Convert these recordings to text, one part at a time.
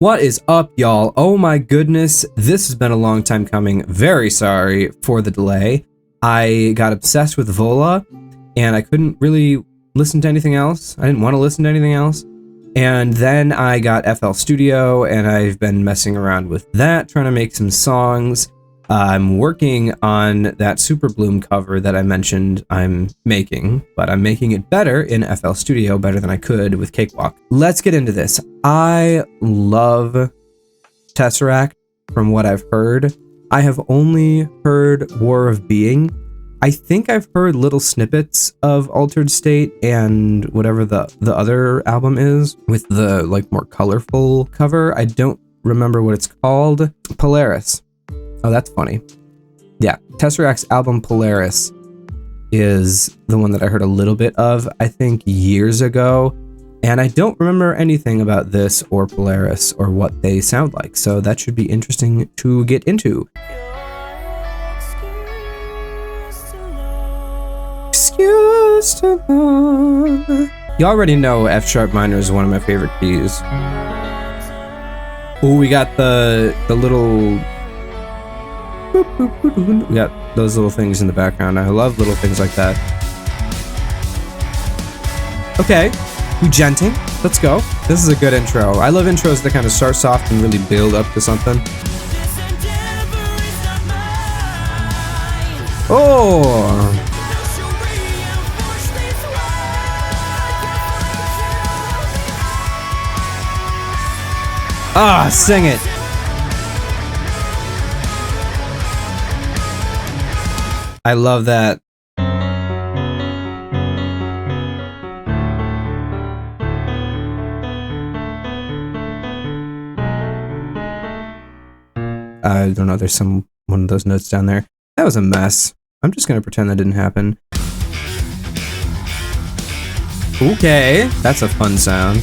What is up, y'all? Oh my goodness, this has been a long time coming. Very sorry for the delay. I got obsessed with Vola, and I couldn't really listen to anything else. I didn't want to listen to anything else. And then I got FL Studio, and I've been messing around with that, trying to make some songs. I'm working on that Super Bloom cover that I mentioned I'm making, but I'm making it better in FL Studio, better than I could with Cakewalk. Let's get into this. I love TesseracT from what I've heard. I have only heard War of Being. I think I've heard little snippets of Altered State and whatever the other album is with the like more colorful cover. I don't remember what it's called. Polaris. Oh, that's funny. Yeah, TesseracT's album Polaris is the one that I heard a little bit of, I think, years ago. And I don't remember anything about this or Polaris or what they sound like. So that should be interesting to get into. Excuse to love. You already know F sharp minor is one of my favorite keys. Ooh, we got the little... We got those little things in the background. I love little things like that. Okay, Ugenting. Let's go. This is a good intro. I love intros that kind of start soft and really build up to something. Oh! Ah, sing it! I love that. I don't know, there's one of those notes down there. That was a mess. I'm just gonna pretend that didn't happen. Okay, that's a fun sound.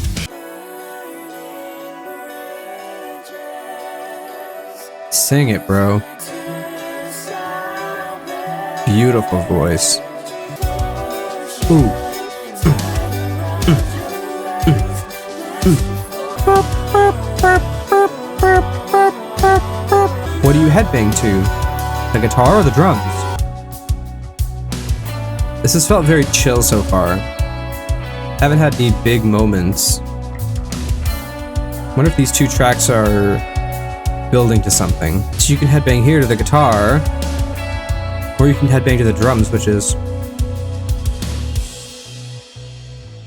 Sing it, bro. Beautiful voice. Ooh. What do you headbang to? The guitar or the drums? This has felt very chill so far. Haven't had any big moments. Wonder if these two tracks are building to something. So you can headbang here to the guitar, or you can headbang to the drums, which is...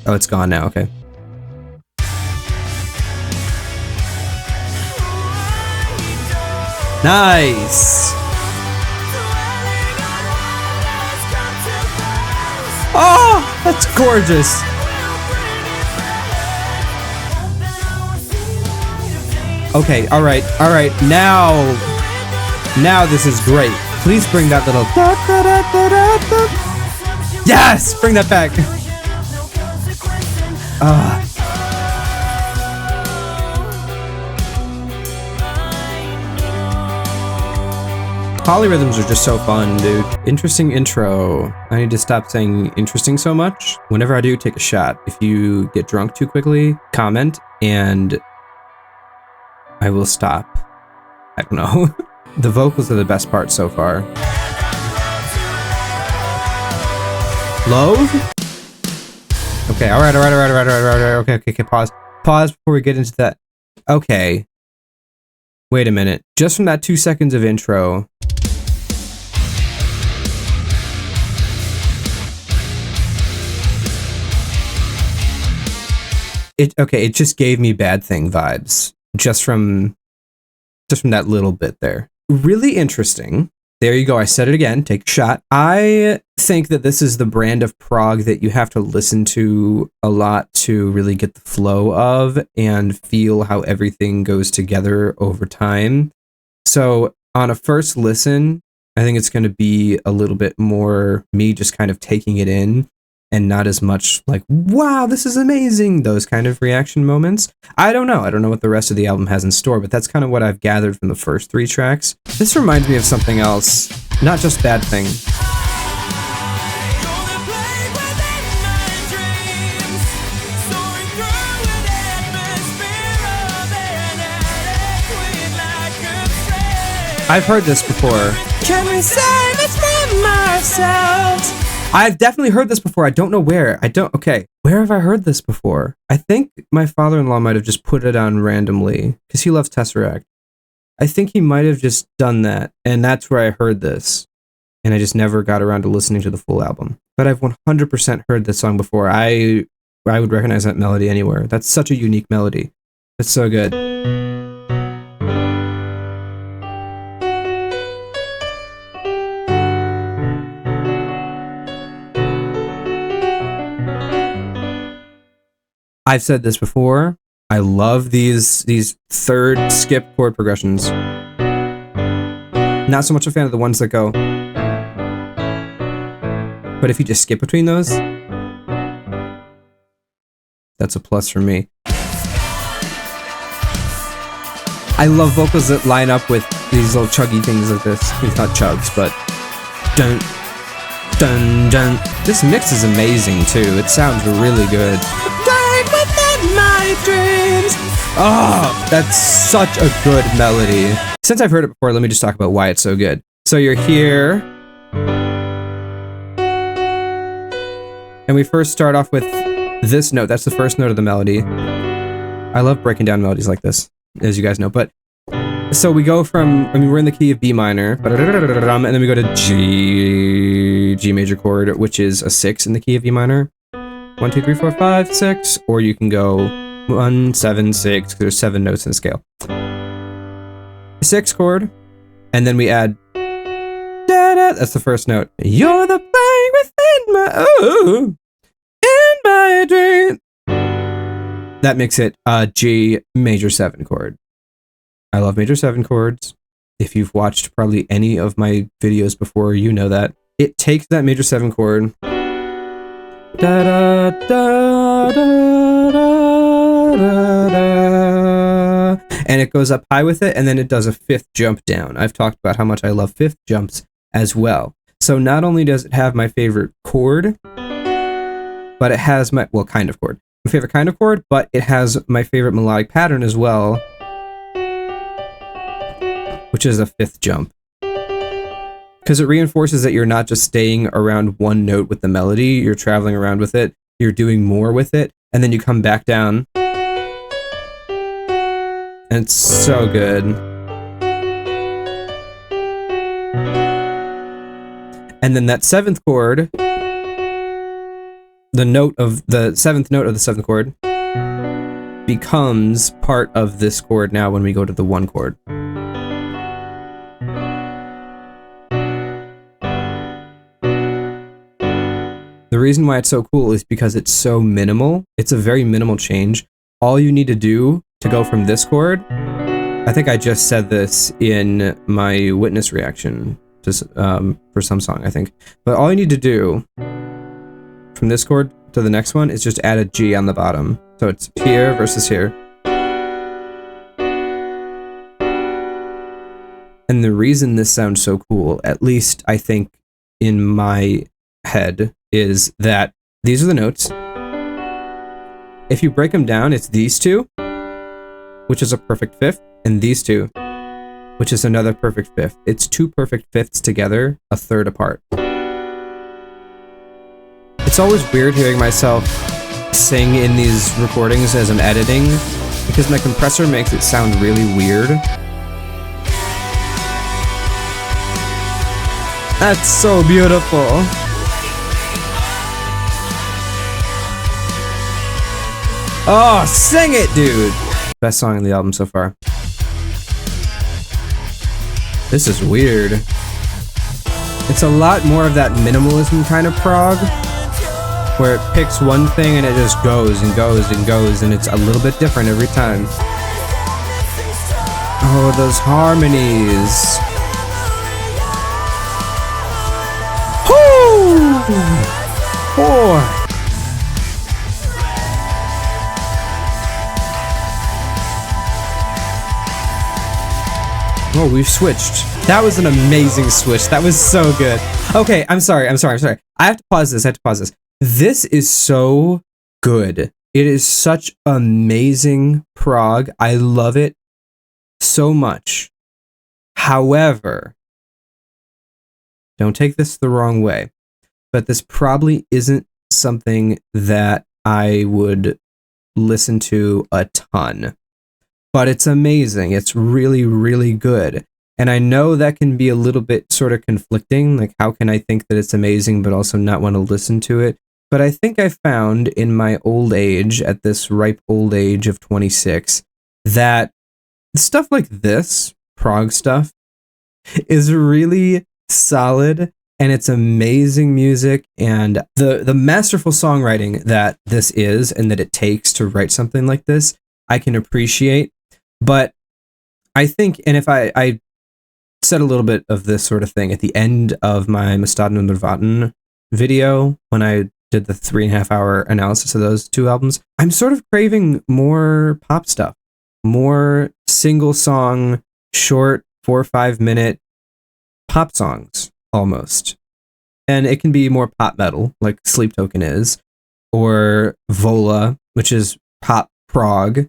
Oh, it's gone now, okay. Nice! Oh, that's gorgeous! Okay, alright, now this is great. Please bring that little... Yes! Bring that back! Polyrhythms are just so fun, dude. Interesting intro. I need to stop saying interesting so much. Whenever I do, take a shot. If you get drunk too quickly, comment, and I will stop. I don't know. The vocals are the best part so far. Loathe? Okay, alright, okay, pause. Pause before we get into that. Okay. Wait a minute. Just from that 2 seconds of intro. It just gave me Bad Thing vibes. Just from that little bit there. Really interesting. There you go. I said it again. Take a shot. I think that this is the brand of prog that you have to listen to a lot to really get the flow of and feel how everything goes together over time. So on a first listen, I think it's going to be a little bit more me just kind of taking it in and not as much like, wow, this is amazing, those kind of reaction moments. I don't know what the rest of the album has in store, but that's kind of what I've gathered from the first 3 tracks. This reminds me of something else, not just Bad Thing. I've heard this before. Can we save it from ourselves? I've definitely heard this before. I don't know where. Okay. Where have I heard this before? I think my father-in-law might have just put it on randomly because he loves TesseracT. I think he might have just done that, and that's where I heard this. And I just never got around to listening to the full album. But I've 100% heard this song before. I would recognize that melody anywhere. That's such a unique melody. It's so good. I've said this before. I love these third skip chord progressions. Not so much a fan of the ones that go. But if you just skip between those, that's a plus for me. I love vocals that line up with these little chuggy things like this. It's not chugs, but dun dun dun. This mix is amazing too. It sounds really good. My dreams. Oh, that's such a good melody. Since I've heard it before, let me just talk about why it's so good. So you're here, and we first start off with this note. That's the first note of the melody. I love breaking down melodies like this, as you guys know. But so we go from, we're in the key of B minor, and then we go to G major chord, which is a 6 in the key of B minor. 1, 2, 3, 4, 5, 6, or you can go 1, 7, 6. There's 7 notes in the scale. 6 chord, and then we add da-da. That's the first note. You're the flame within my in my dream. That makes it a G major 7 chord. I love major 7 chords. If you've watched probably any of my videos before, you know that it takes that major 7 chord. Da, da, da, da, da, da, da. And it goes up high with it, and then it does a 5th jump down. I've talked about how much I love 5th jumps as well. So not only does it have my favorite chord, but it has my, well, kind of chord. My favorite kind of chord, but it has my favorite melodic pattern as well, which is a 5th jump. Because it reinforces that you're not just staying around one note with the melody, you're traveling around with it, you're doing more with it, and then you come back down. And it's so good. And then that 7th chord, the note of the 7th note of the 7th chord, becomes part of this chord now when we go to the 1 chord. The reason why it's so cool is because it's so minimal. It's a very minimal change. All you need to do to go from this chord, I think I just said this in my witness reaction to, for some song, I think. But all you need to do from this chord to the next one is just add a G on the bottom. So it's here versus here. And the reason this sounds so cool, at least I think in my head, is that these are the notes. If you break them down, it's these two, which is a perfect 5th, and these two, which is another perfect 5th. It's 2 perfect 5ths together, a 3rd apart. It's always weird hearing myself sing in these recordings as I'm editing, because my compressor makes it sound really weird. That's so beautiful. Oh, sing it, dude! Best song on the album so far. This is weird. It's a lot more of that minimalism kind of prog, where it picks one thing and it just goes and goes and goes, and it's a little bit different every time. Oh, those harmonies. Whoo! 4. Oh, we've switched. That was an amazing switch. That was so good. Okay, I'm sorry. I have to pause this. This is so good. It is such amazing prog. I love it so much. However, don't take this the wrong way, but this probably isn't something that I would listen to a ton. But it's amazing. It's really, really good. And I know that can be a little bit sort of conflicting. Like, how can I think that it's amazing, but also not want to listen to it? But I think I found in my old age, at this ripe old age of 26, that stuff like this, Prog stuff, is really solid, and it's amazing music, and the masterful songwriting that this is and that it takes to write something like this, I can appreciate. But I think, and if I said a little bit of this sort of thing at the end of my Mastad und Warten video when I did the 3.5 hour analysis of those two albums, I'm sort of craving more pop stuff, more single song, short 4 or 5 minute pop songs almost. And it can be more pop metal, like Sleep Token is, or Vola, which is pop prog.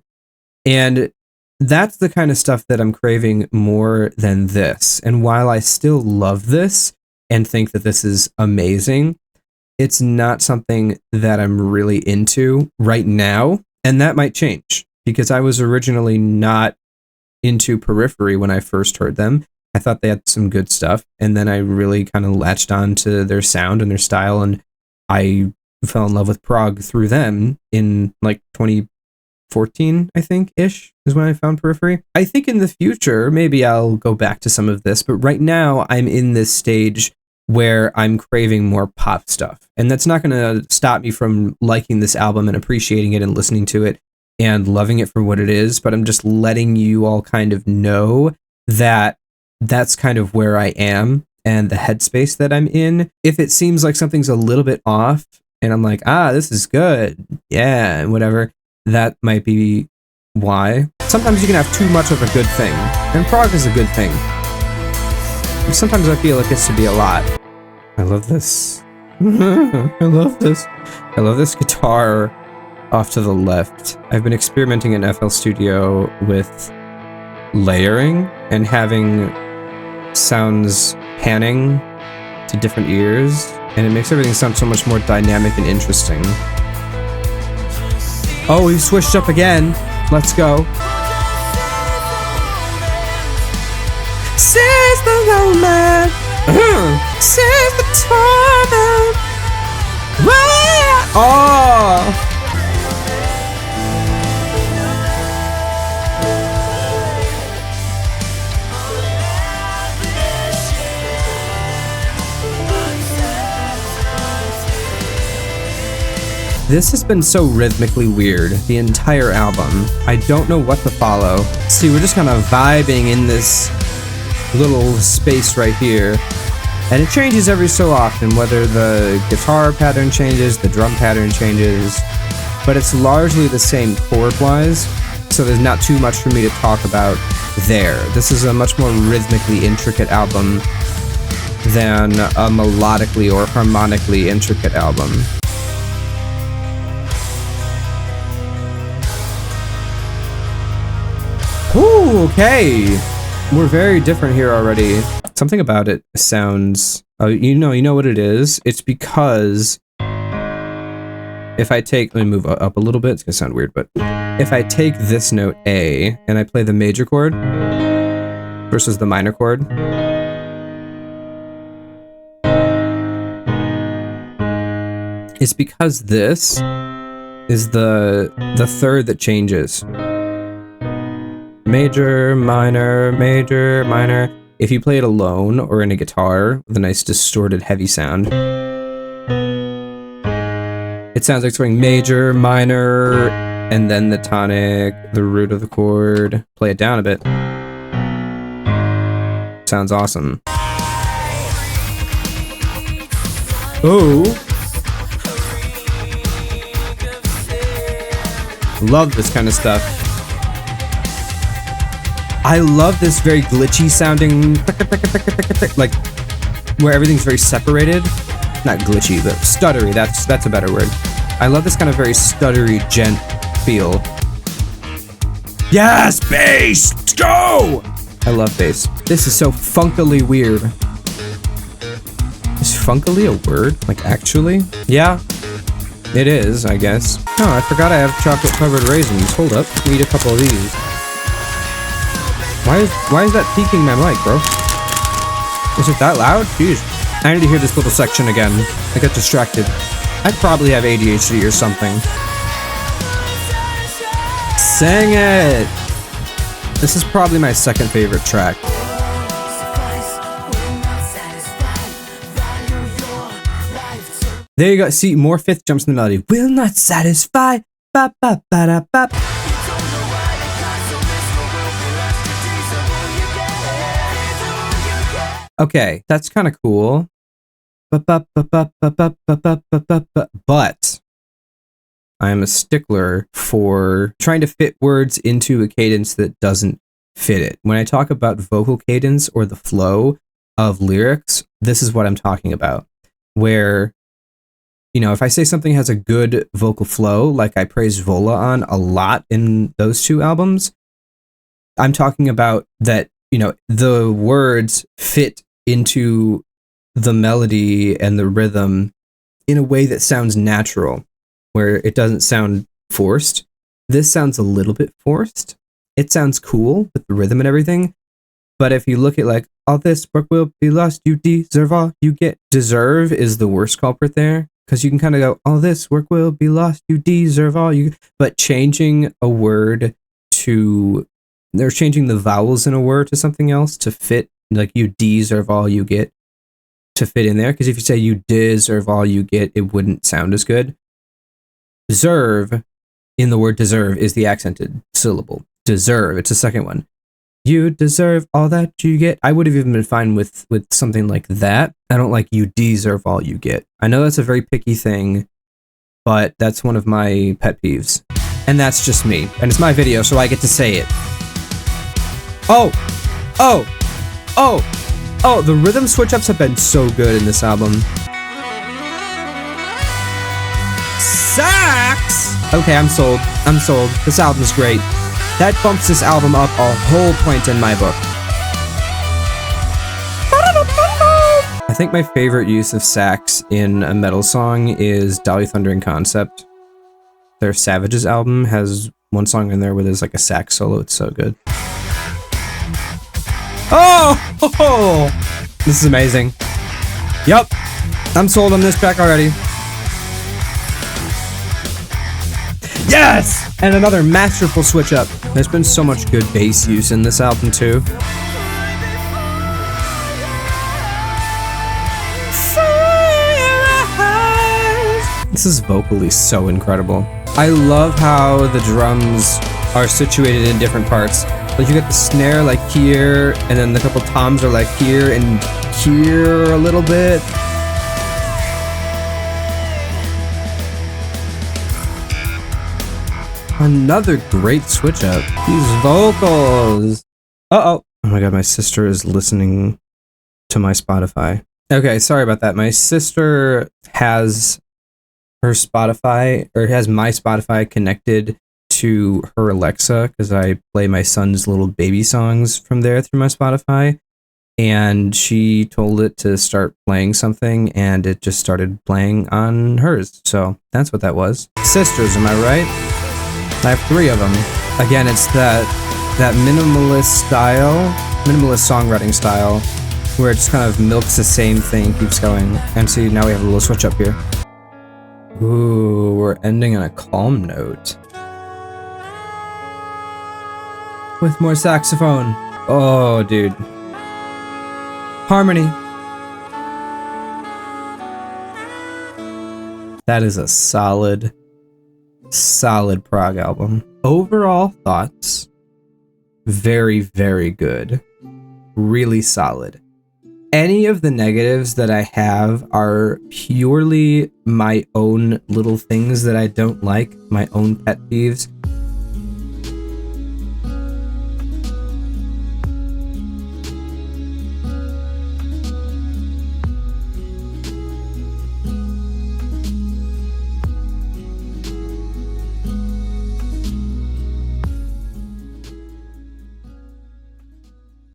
And that's the kind of stuff that I'm craving more than this. And while I still love this and think that this is amazing, it's not something that I'm really into right now. And that might change, because I was originally not into Periphery when I first heard them. I thought they had some good stuff, and then I really kind of latched on to their sound and their style, and I fell in love with Prog through them in like 2014, I think, ish, is when I found Periphery. I think in the future, maybe I'll go back to some of this, but right now I'm in this stage where I'm craving more pop stuff. And that's not going to stop me from liking this album and appreciating it and listening to it and loving it for what it is, but I'm just letting you all kind of know that that's kind of where I am and the headspace that I'm in. If it seems like something's a little bit off and I'm like, this is good, yeah, and whatever, that might be why. Sometimes you can have too much of a good thing, and Prog is a good thing. Sometimes I feel it gets to be a lot. I love this. I love this. I love this guitar off to the left. I've been experimenting in FL Studio with layering and having sounds panning to different ears, and it makes everything sound so much more dynamic and interesting. Oh, we've switched up again. Let's go. Says the Roman. Says the torment. Oh. This has been so rhythmically weird, the entire album. I don't know what to follow. See, we're just kind of vibing in this little space right here. And it changes every so often, whether the guitar pattern changes, the drum pattern changes. But it's largely the same chord-wise, so there's not too much for me to talk about there. This is a much more rhythmically intricate album than a melodically or harmonically intricate album. Ooh, okay. We're very different here already. Something about it sounds... Oh, you know what it is? It's because... If I take... Let me move up a little bit. It's gonna sound weird, but... If I take this note A, and I play the major chord versus the minor chord... It's because this is the third that changes. Major, minor, major, minor. If you play it alone or in a guitar with a nice distorted heavy sound, it sounds like it's going major, minor, and then the tonic, the root of the chord. Play it down a bit. Sounds awesome. Oh. Love this kind of stuff. I love this very glitchy sounding, like, where everything's very separated. Not glitchy, but stuttery, that's a better word. I love this kind of very stuttery gent feel. Yes, bass! Let's go! I love bass. This is so funkily weird. Is funkily a word? Like, actually? Yeah, it is, I guess. Oh, I forgot I have chocolate-covered raisins. Hold up. Let me eat a couple of these. Why is that peaking my mic, bro? Is it that loud? Jeez. I need to hear this little section again. I got distracted. I probably have ADHD or something. Sing it! This is probably my second favorite track. There you go. See, more fifth jumps in the melody. Will not satisfy. Ba, ba, ba, da, ba. Okay, that's kind of cool. But I am a stickler for trying to fit words into a cadence that doesn't fit it. When I talk about vocal cadence or the flow of lyrics, this is what I'm talking about. Where, you know, if I say something has a good vocal flow, like I praise Vola on a lot in those two albums, I'm talking about that, you know, the words fit into the melody and the rhythm in a way that sounds natural, where it doesn't sound forced. This sounds a little bit forced. It sounds cool with the rhythm and everything. But if you look at like, all this work will be lost, you deserve all you get. Deserve is the worst culprit there, because you can kind of go, all this work will be lost, you deserve all you. But changing a word to, they're changing the vowels in a word to something else to fit, like you deserve all you get, to fit in there. Because if you say you deserve all you get, it wouldn't sound as good. Deserve in the word deserve is the accented syllable. Deserve, it's the second one. You deserve all that you get. I would have even been fine with something like that. I don't like you deserve all you get. I know that's a very picky thing, but that's one of my pet peeves. And that's just me. And it's my video, so I get to say it. Oh! Oh! Oh! Oh, the rhythm switch-ups have been so good in this album. Sax! Okay, I'm sold. I'm sold. This album's great. That bumps this album up a whole point in my book. I think my favorite use of sax in a metal song is Dolly Thunder and Concept. Their Savages album has one song in there where there's like a sax solo. It's so good. Oh! This is amazing. Yup. I'm sold on this track already. Yes! And another masterful switch up. There's been so much good bass use in this album too. This is vocally so incredible. I love how the drums are situated in different parts. Like you get the snare like here, and then the couple toms are like here and here a little bit. Another great switch up. These vocals. Uh-oh. Oh my god, my sister is listening to my Spotify. Okay, sorry about that. My sister has her Spotify, or has my Spotify connected to her Alexa, because I play my son's little baby songs from there through my Spotify. And she told it to start playing something, and it just started playing on hers. So that's what that was. Sisters, am I right? I have 3 of them. Again, it's that minimalist style, minimalist songwriting style, where it just kind of milks the same thing, keeps going. And see, now we have a little switch up here. Ooh, we're ending on a calm note. With more saxophone. Oh, dude. Harmony. That is a solid Prog album. Overall thoughts, very, very good. Really solid. Any of the negatives that I have are purely my own little things that I don't like, my own pet peeves.